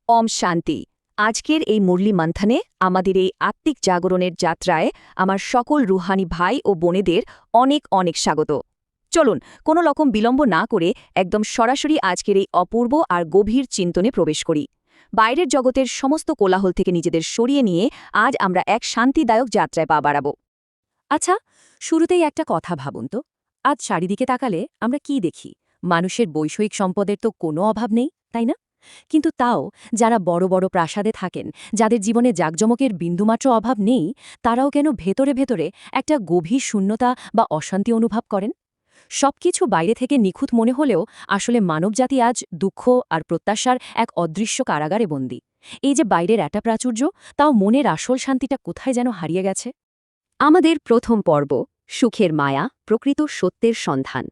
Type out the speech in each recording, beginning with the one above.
ওম শান্তি। আজকের এই মুরলি মন্থনে আমাদের এই আত্মিক জাগরণের যাত্রায় আমার সকল রুহানি ভাই ও বোনেদের অনেক অনেক স্বাগত। চলুন কোনো রকম বিলম্ব না করে একদম সরাসরি আজকের এই অপূর্ব আর গভীর চিন্তনে প্রবেশ করি। বাইরের জগতের সমস্ত কোলাহল থেকে নিজেদের সরিয়ে নিয়ে আজ আমরা এক শান্তিদায়ক যাত্রায় পা বাড়াব। আচ্ছা, শুরুতেই একটা কথা ভাবুন তো। আজ চারিদিকে তাকালে আমরা কি দেখি? মানুষের বৈষয়িক সম্পদের তো কোনো অভাব নেই, তাই না? কিন্তু তাও যারা বড় বড় প্রাসাদে থাকেন, যাদের জীবনে জাঁকজমকের বিন্দুমাত্র অভাব নেই, তারাও কেন ভেতরে ভেতরে একটা গভীর শূন্যতা বা অশান্তি অনুভব করেন? সবকিছু বাইরে থেকে নিখুঁত মনে হলেও আসলে মানবজাতি আজ দুঃখ আর প্রত্যাশার এক অদৃশ্য কারাগারে বন্দী। এই যে বাইরের একটা প্রাচুর্য, তাও মনের আসল শান্তিটা কোথায় যেন হারিয়ে গেছে। আমাদের প্রথম পর্ব, সুখের মায়া, প্রকৃত সত্যের সন্ধান।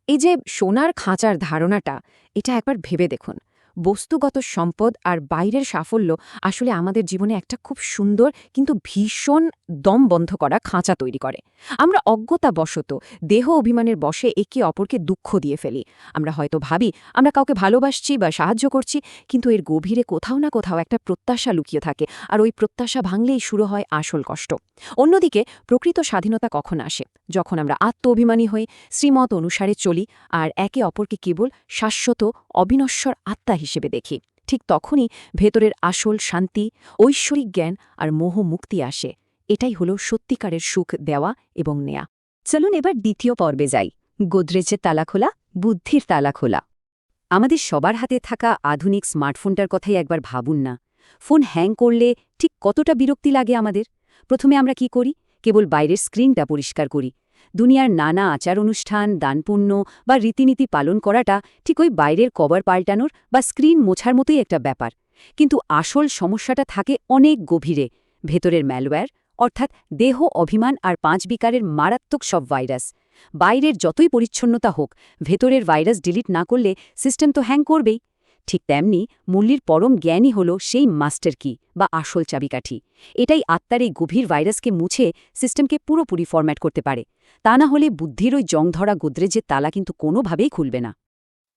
এই যে সোনার খাঁচার ধারণাটা, এটা একবার ভেবে দেখুন। বস্তুগত সম্পদ আর বাইরের সাফল্য আসলে আমাদের জীবনে একটা খুব সুন্দর কিন্তু ভীষণ দম বন্ধ করা খাঁচা তৈরি করে। আমরা অজ্ঞতাবশত দেহ অভিমানের বশে একে অপরকে দুঃখ দিয়ে ফেলি। আমরা হয়তো ভাবি আমরা কাউকে ভালোবাসছি বা সাহায্য করছি, কিন্তু এর গভীরে কোথাও না কোথাও একটা প্রত্যাশা লুকিয়ে থাকে, আর ওই প্রত্যাশা ভাঙলেই শুরু হয় আসল কষ্ট। অন্যদিকে প্রকৃত স্বাধীনতা কখন আসে? যখন আমরা আত্ম অভিমানী হই, শ্রীমত অনুসারে চলি, আর একে অপরকে কেবল শাশ্বত অবিনশ্বর আত্মা হিসেবে দেখি। ঠিক তখনই ভেতরের আসল শান্তি, ঐশ্বরিক জ্ঞান আর মোহ মুক্তি আসে। এটাই হলো সত্যিকারের সুখ দেওয়া এবং নেয়া। চলুন এবার দ্বিতীয় পর্বে যাই, গোদরেজের তালা খোলা, বুদ্ধির তালা খোলা। আমাদের সবার হাতে থাকা আধুনিক স্মার্টফোনটার কথাই একবার ভাবুন না। ফোন হ্যাং করলে ঠিক কতটা বিরক্তি লাগে আমাদের। প্রথমে আমরা কি করি? কেবল বাইরের স্ক্রিনটা পরিষ্কার করি। দুনিয়ার নানা আচার অনুষ্ঠান, দানপুণ্য বা রীতিনীতি পালন করাটা ঠিক ওই বাইরের কভার পাল্টানোর বা স্ক্রিন মোছার মতোই একটা ব্যাপার। কিন্তু আসল সমস্যাটা থাকে অনেক গভীরে, ভেতরের ম্যালওয়্যার, অর্থাৎ দেহ অভিমান আর পাঁচ বিকারের মারাত্মক সব ভাইরাস। বাইরের যতই পরিচ্ছন্নতা হোক, ভেতরের ভাইরাস ডিলিট না করলে সিস্টেম তো হ্যাং করবেই। ঠিক তেমনি মুরলির পরম জ্ঞানই হল সেই মাস্টার কি বা আসল চাবিকাঠি। এটাই আত্মার এই গভীর ভাইরাসকে মুছে সিস্টেমকে পুরোপুরি ফরম্যাট করতে পারে। তা না হলে বুদ্ধির ওই জংধরা গোদরেজের তালা কিন্তু কোনোভাবেই খুলবে না।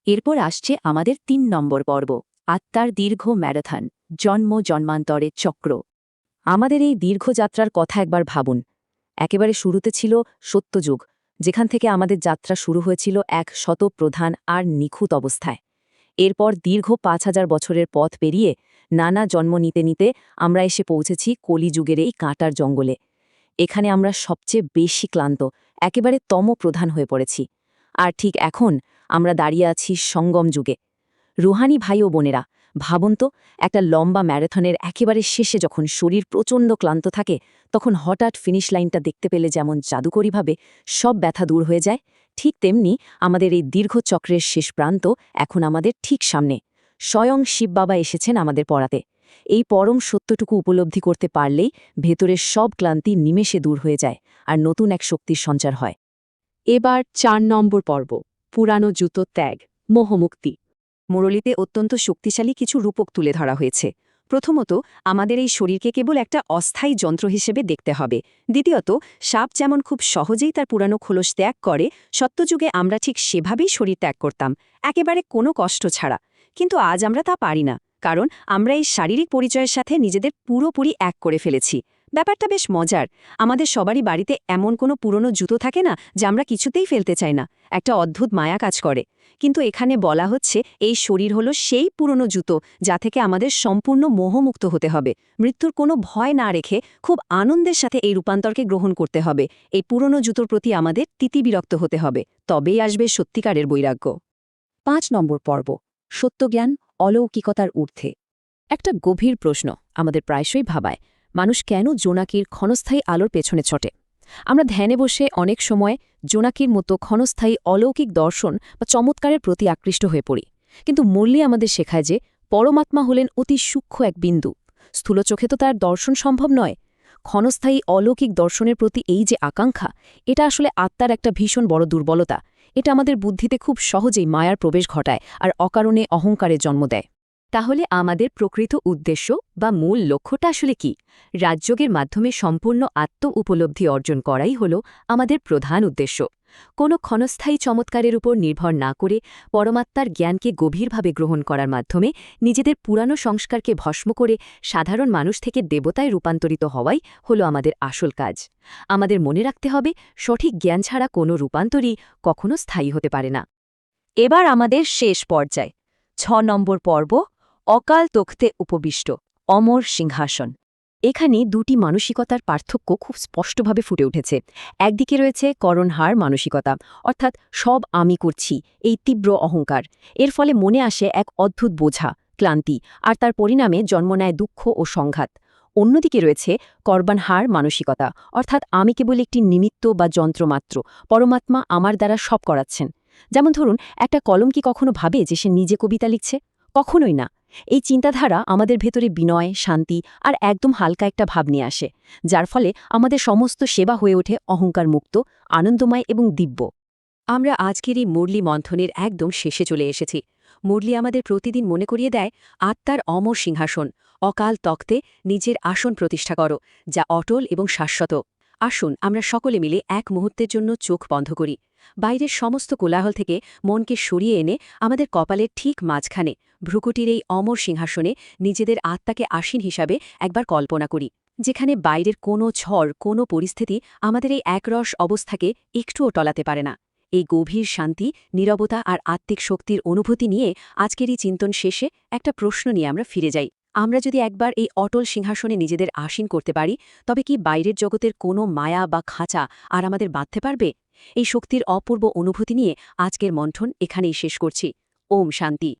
এরপর আসছে আমাদের ৩ নম্বর পর্ব, আত্মার দীর্ঘ ম্যারাথন, জন্ম জন্মান্তরের চক্র। আমাদের এই দীর্ঘ যাত্রার কথা একবার ভাবুন। একেবারে শুরুতে ছিল সত্যযুগ, যেখান থেকে আমাদের যাত্রা শুরু হয়েছিল এক শতপ্রধান আর নিখুঁত অবস্থায়। এরপর দীর্ঘ ৫,০০০ বছরের পথ পেরিয়ে নানা জন্ম নিতে নিতে আমরা এসে পৌঁছেছি কলিযুগের এই কাঁটার জঙ্গলে। এখানে আমরা সবচেয়ে বেশি ক্লান্ত, একেবারে তমপ্রধান হয়ে পড়েছি। আর ঠিক এখন আমরা দাঁড়িয়ে আছি সঙ্গম যুগে। রুহানি ভাই ও বোনেরা, ভাবুন তো, একটা লম্বা ম্যারাথনের একেবারে শেষে যখন শরীর প্রচণ্ড ক্লান্ত থাকে, তখন হঠাৎ ফিনিশ লাইনটা দেখতে পেলে যেমন জাদুকরীভাবে সব ব্যথা দূর হয়ে যায়, ঠিক তেমনি আমাদের এই দীর্ঘ চক্রের শেষ প্রান্ত এখন আমাদের ঠিক সামনে। স্বয়ং শিব বাবা এসেছেন আমাদের পড়াতে। এই পরম সত্যটুকু উপলব্ধি করতে পারলেই ভেতরের সব ক্লান্তি নিমেষে দূর হয়ে যায় আর নতুন এক শক্তির সঞ্চার হয়। এবার ৪ নম্বর পর্ব, পুরানো জুতো ত্যাগ, মোহমুক্তি। মুরলিতে অত্যন্ত শক্তিশালী কিছু রূপক তুলে ধরা হয়েছে। প্রথমত, আমাদের এই শরীরকে কেবল একটা অস্থায়ী যন্ত্র হিসেবে দেখতে হবে। দ্বিতীয়ত, সাপ যেমন খুব সহজেই তার পুরানো খোলস ত্যাগ করে, সত্যযুগে আমরা ঠিক সেভাবেই শরীর ত্যাগ করতাম, একেবারে কোনো কষ্ট ছাড়া। কিন্তু আজ আমরা তা পারি না, কারণ আমরা এই শারীরিক পরিচয়ের সাথে নিজেদের পুরোপুরি এক করে ফেলেছি। ব্যাপারটা বেশ মজার। আমাদের সবারই বাড়িতে এমন কোনো পুরনো জুতো থাকে না যা আমরা কিছুতেই ফেলতে চাই না। একটা অদ্ভুত মায়া কাজ করে। কিন্তু এখানে বলা হচ্ছে এই শরীর হলো সেই পুরনো জুতো যা থেকে আমাদের সম্পূর্ণ মোহমুক্ত হতে হবে। মৃত্যুর কোনো ভয় না রেখে খুব আনন্দের সাথে এই রূপান্তরকে গ্রহণ করতে হবে। এই পুরনো জুতোর প্রতি আমাদের তিতিবিরক্ত হতে হবে, তবেই আসবে সত্যিকারের বৈরাগ্য। ৫ নম্বর পর্ব, সত্যজ্ঞান, অলৌকিকতার ঊর্ধ্বে। একটা গভীর প্রশ্ন আমাদের প্রায়শই ভাবায়, মানুষ কেন জোনাকির ক্ষণস্থায়ী আলোর পেছনে ছটে? আমরা ধ্যানে বসে অনেক সময় জোনাকির মতো ক্ষণস্থায়ী অলৌকিক দর্শন বা চমৎকারের প্রতি আকৃষ্ট হয়ে পড়ি। কিন্তু মুরলি আমাদের শেখায় যে পরমাত্মা হলেন অতি সূক্ষ্ম এক বিন্দু। স্থূল চোখে তো তার দর্শন সম্ভব নয়। ক্ষণস্থায়ী অলৌকিক দর্শনের প্রতি এই যে আকাঙ্ক্ষা, এটা আসলে আত্মার একটা ভীষণ বড় দুর্বলতা। এটা আমাদের বুদ্ধিতে খুব সহজেই মায়ার প্রবেশ ঘটায় আর অকারণে অহংকারের জন্ম দেয়। তাহলে আমাদের প্রকৃত উদ্দেশ্য বা মূল লক্ষ্যটা আসলে কি? রাজযোগের মাধ্যমে সম্পূর্ণ উপলব্ধি অর্জন করাই হল আমাদের প্রধান উদ্দেশ্য। কোনো ক্ষণস্থায়ী চমৎকারের উপর নির্ভর না করে পরমাত্মার জ্ঞানকে গভীরভাবে গ্রহণ করার মাধ্যমে নিজেদের পুরানো সংস্কারকে ভস্ম করে সাধারণ মানুষ থেকে দেবতায় রূপান্তরিত হওয়াই হল আমাদের আসল কাজ। আমাদের মনে রাখতে হবে, সঠিক জ্ঞান ছাড়া কোনো রূপান্তরই কখনো স্থায়ী হতে পারে না। এবার আমাদের শেষ পর্যায় ৬ নম্বর পর্ব, অকাল তখ্তে উপবিষ্ট অমর সিংহাসন। এখানে দুটি মানসিকতার পার্থক্য খুব স্পষ্টভাবে ফুটে উঠেছে। একদিকে রয়েছে করণহার মানসিকতা, অর্থাৎ সব আমি করছি, এই তীব্র অহংকার। এর ফলে মনে আসে এক অদ্ভুত বোঝা, ক্লান্তি, আর তার পরিণামে জন্ম নেয় দুঃখ ও সংঘাত। অন্যদিকে রয়েছে করবানহার মানসিকতা, অর্থাৎ আমি কেবল একটি নিমিত্ত বা যন্ত্রমাত্র, পরমাত্মা আমার দ্বারা সব করাচ্ছেন। যেমন ধরুন, একটা কলম কি কখনো ভাবে যে সে নিজে কবিতা লিখছে? কখনোই না। এই চিন্তাধারা আমাদের ভেতরে বিনয়, শান্তি আর একদম হালকা একটা ভাব নিয়ে আসে, যার ফলে আমাদের সমস্ত সেবা হয়ে ওঠে অহংকার মুক্ত, আনন্দময় এবং দিব্য। আমরা আজকের এই মুরলি মন্থনের একদম শেষে চলে এসেছি। মুরলি আমাদের প্রতিদিন মনে করিয়ে দেয়, আত্মার অমর সিংহাসন, অকাল তক্তে নিজের আসন প্রতিষ্ঠা করো, যা অটল এবং শাশ্বত। আসুন আমরা সকলে মিলে এক মুহূর্তের জন্য চোখ বন্ধ করি। বাইরের সমস্ত কোলাহল থেকে মনকে সরিয়ে এনে আমাদের কপালের ঠিক মাঝখানে ভ্রুকুটির এই অমর সিংহাসনে নিজেদের আত্মাকে আসীন হিসাবে একবার কল্পনা করি, যেখানে বাইরের কোনো ঝড়, কোনো পরিস্থিতি আমাদের এই একরস অবস্থাকে একটুও টলাতে পারে না। এই গভীর শান্তি, নীরবতা আর আত্মিক শক্তির অনুভূতি নিয়ে আজকের এই চিন্তন শেষে একটা প্রশ্ন নিয়ে আমরা ফিরে যাই। আমরা যদি একবার এই অটল সিংহাসনে নিজেদের আসীন করতে পারি, তবে কি বাইরের জগতের কোনো মায়া বা খাঁচা আর আমাদের বাঁধতে পারবে? এই শক্তির অপূর্ব অনুভূতি নিয়ে আজকের মন্থন এখানেই শেষ করছি। ওম শান্তি।